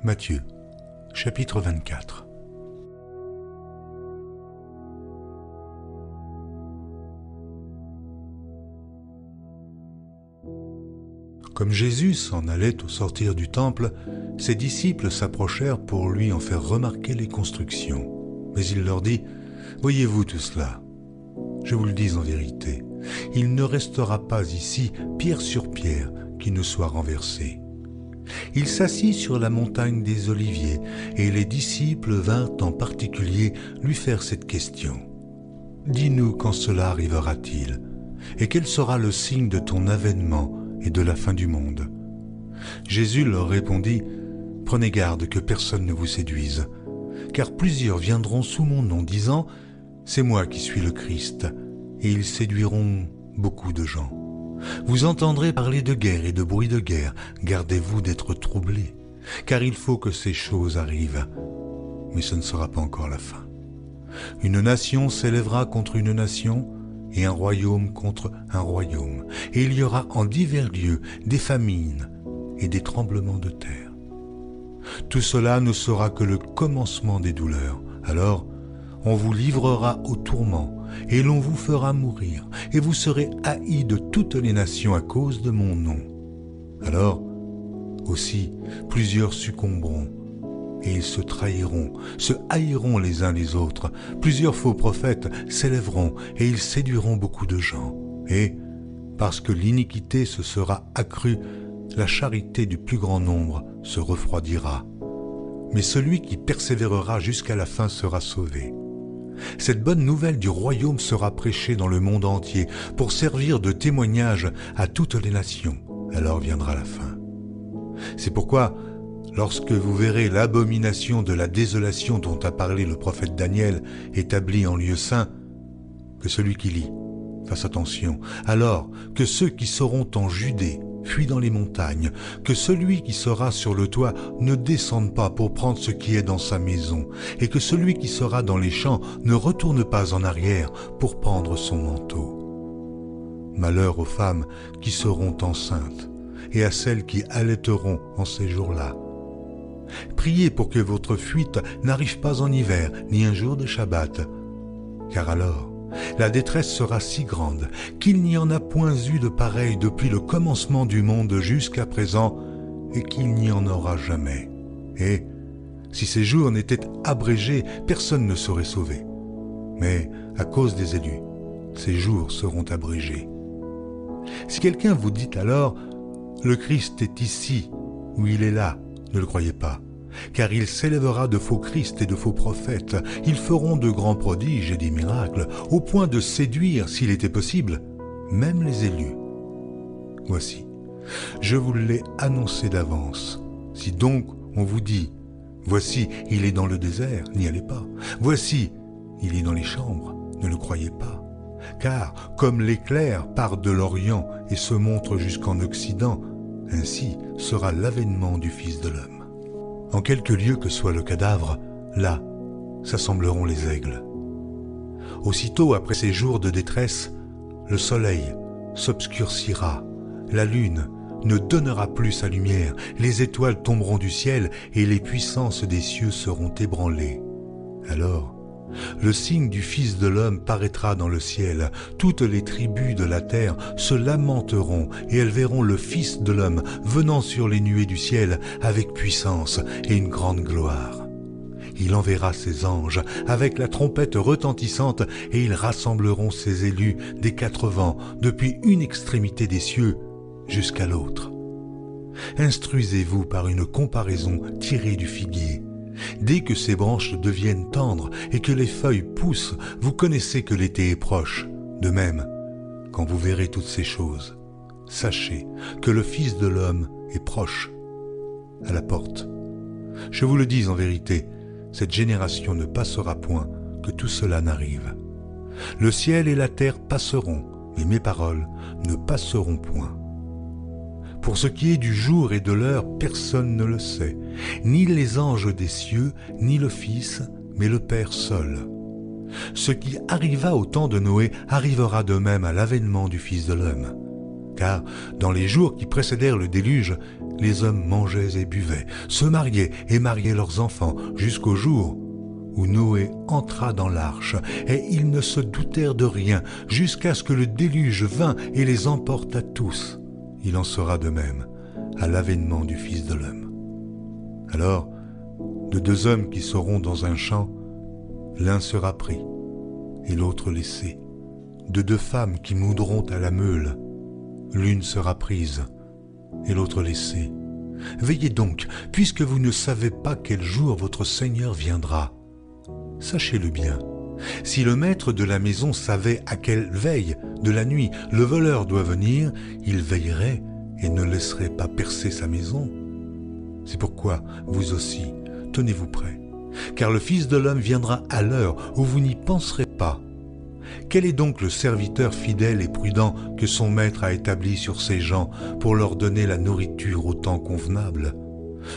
Matthieu, chapitre 24. Comme Jésus s'en allait au sortir du temple, ses disciples s'approchèrent pour lui en faire remarquer les constructions. Mais il leur dit : « Voyez-vous tout cela ? Je vous le dis en vérité, il ne restera pas ici pierre sur pierre qui ne soit renversée. » Il s'assit sur la montagne des Oliviers, et les disciples vinrent en particulier lui faire cette question : « Dis-nous quand cela arrivera-t-il, et quel sera le signe de ton avènement et de la fin du monde ?» Jésus leur répondit : « Prenez garde que personne ne vous séduise, car plusieurs viendront sous mon nom, disant : c'est moi qui suis le Christ, et ils séduiront beaucoup de gens. Vous entendrez parler de guerre et de bruit de guerre, gardez-vous d'être troublés, car il faut que ces choses arrivent, mais ce ne sera pas encore la fin. Une nation s'élèvera contre une nation, et un royaume contre un royaume, et il y aura en divers lieux des famines et des tremblements de terre. Tout cela ne sera que le commencement des douleurs. Alors, on vous livrera au tourment, et l'on vous fera mourir, et vous serez haïs de toutes les nations à cause de mon nom. Alors, aussi, plusieurs succomberont, et ils se trahiront, se haïront les uns les autres. Plusieurs faux prophètes s'élèveront, et ils séduiront beaucoup de gens. Et, parce que l'iniquité se sera accrue, la charité du plus grand nombre se refroidira. Mais celui qui persévérera jusqu'à la fin sera sauvé. Cette bonne nouvelle du royaume sera prêchée dans le monde entier pour servir de témoignage à toutes les nations. Alors viendra la fin. C'est pourquoi, lorsque vous verrez l'abomination de la désolation dont a parlé le prophète Daniel établie en lieu saint, que celui qui lit fasse attention. Alors que ceux qui seront en Judée fuient dans les montagnes, que celui qui sera sur le toit ne descende pas pour prendre ce qui est dans sa maison, et que celui qui sera dans les champs ne retourne pas en arrière pour prendre son manteau. Malheur aux femmes qui seront enceintes, et à celles qui allaiteront en ces jours-là. Priez pour que votre fuite n'arrive pas en hiver, ni un jour de Shabbat, car alors la détresse sera si grande qu'il n'y en a point eu de pareil depuis le commencement du monde jusqu'à présent, et qu'il n'y en aura jamais. Et si ces jours n'étaient abrégés, personne ne serait sauvé. Mais à cause des élus, ces jours seront abrégés. Si quelqu'un vous dit alors : le Christ est ici, ou il est là, ne le croyez pas. Car il s'élèvera de faux Christ et de faux prophètes. Ils feront de grands prodiges et des miracles, au point de séduire, s'il était possible, même les élus. Voici, je vous l'ai annoncé d'avance. Si donc on vous dit : voici, il est dans le désert, n'y allez pas. Voici, il est dans les chambres, ne le croyez pas. Car comme l'éclair part de l'Orient et se montre jusqu'en Occident, ainsi sera l'avènement du Fils de l'homme. En quelque lieu que soit le cadavre, là s'assembleront les aigles. Aussitôt après ces jours de détresse, le soleil s'obscurcira, la lune ne donnera plus sa lumière, les étoiles tomberont du ciel et les puissances des cieux seront ébranlées. Alors, le signe du Fils de l'homme paraîtra dans le ciel. Toutes les tribus de la terre se lamenteront et elles verront le Fils de l'homme venant sur les nuées du ciel avec puissance et une grande gloire. Il enverra ses anges avec la trompette retentissante et ils rassembleront ses élus des quatre vents depuis une extrémité des cieux jusqu'à l'autre. Instruisez-vous par une comparaison tirée du figuier. Dès que ses branches deviennent tendres et que les feuilles poussent, vous connaissez que l'été est proche. De même, quand vous verrez toutes ces choses, sachez que le Fils de l'homme est proche, à la porte. Je vous le dis en vérité, cette génération ne passera point que tout cela n'arrive. Le ciel et la terre passeront, mais mes paroles ne passeront point. Pour ce qui est du jour et de l'heure, personne ne le sait, ni les anges des cieux, ni le Fils, mais le Père seul. Ce qui arriva au temps de Noé arrivera de même à l'avènement du Fils de l'homme. Car dans les jours qui précédèrent le déluge, les hommes mangeaient et buvaient, se mariaient et mariaient leurs enfants, jusqu'au jour où Noé entra dans l'arche, et ils ne se doutèrent de rien, jusqu'à ce que le déluge vînt et les emporta tous. Il en sera de même à l'avènement du Fils de l'homme. Alors, de deux hommes qui seront dans un champ, l'un sera pris et l'autre laissé. De deux femmes qui moudront à la meule, l'une sera prise et l'autre laissée. Veillez donc, puisque vous ne savez pas quel jour votre Seigneur viendra. Sachez-le bien, si le maître de la maison savait à quelle veille de la nuit le voleur doit venir, il veillerait et ne laisserait pas percer sa maison. C'est pourquoi, vous aussi, tenez-vous prêts, car le Fils de l'homme viendra à l'heure où vous n'y penserez pas. Quel est donc le serviteur fidèle et prudent que son maître a établi sur ses gens pour leur donner la nourriture au temps convenable ?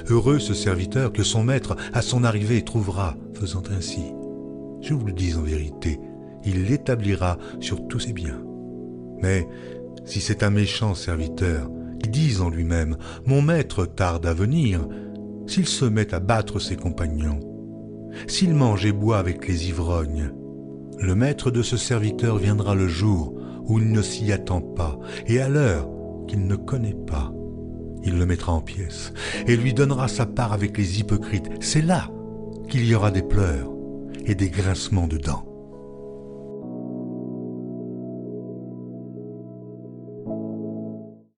Heureux ce serviteur que son maître à son arrivée trouvera, faisant ainsi. Je vous le dis en vérité, il l'établira sur tous ses biens. Mais si c'est un méchant serviteur qui dit en lui-même « Mon maître tarde à venir », s'il se met à battre ses compagnons, s'il mange et boit avec les ivrognes, le maître de ce serviteur viendra le jour où il ne s'y attend pas et à l'heure qu'il ne connaît pas. Il le mettra en pièces et lui donnera sa part avec les hypocrites. C'est là qu'il y aura des pleurs et des grincements de dents.